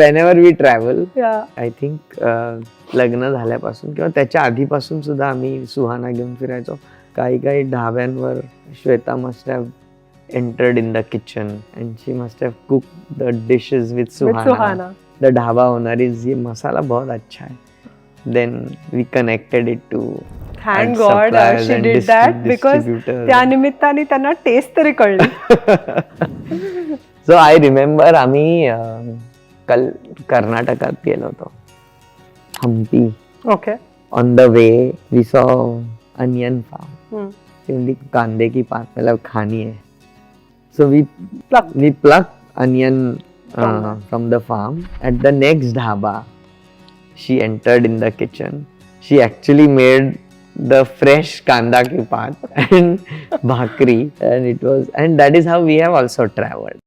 whenever we travel, Yeah. I think लग्न झाल्यापासून किंवा त्याच्या आधीपासून सुद्धा आम्ही सुहाना घेऊन फिरायचो. काही काही ढाब्यांवर Shweta must have entered in the kitchen and she must have cooked the dishes with With Suhana. Suhana. The dhaba owner is ये मसाला बहुत अच्छा है. Then we connected it to Thank and God suppliers she and did that because distributors. त्या निमित्ताने त्यांना test तरी कळली. So I remember आम्ही कर्नाटकात गेलो होतो. Hampi. Okay. On the way we saw onion farm. Hmm. कांदे की पात मतलब खानी है. So we Plucked. plucked onion From from the farm. At the next dhaba, she entered in the kitchen. She actually made the fresh kanda ki paat and bhakri, and that is how we have also traveled.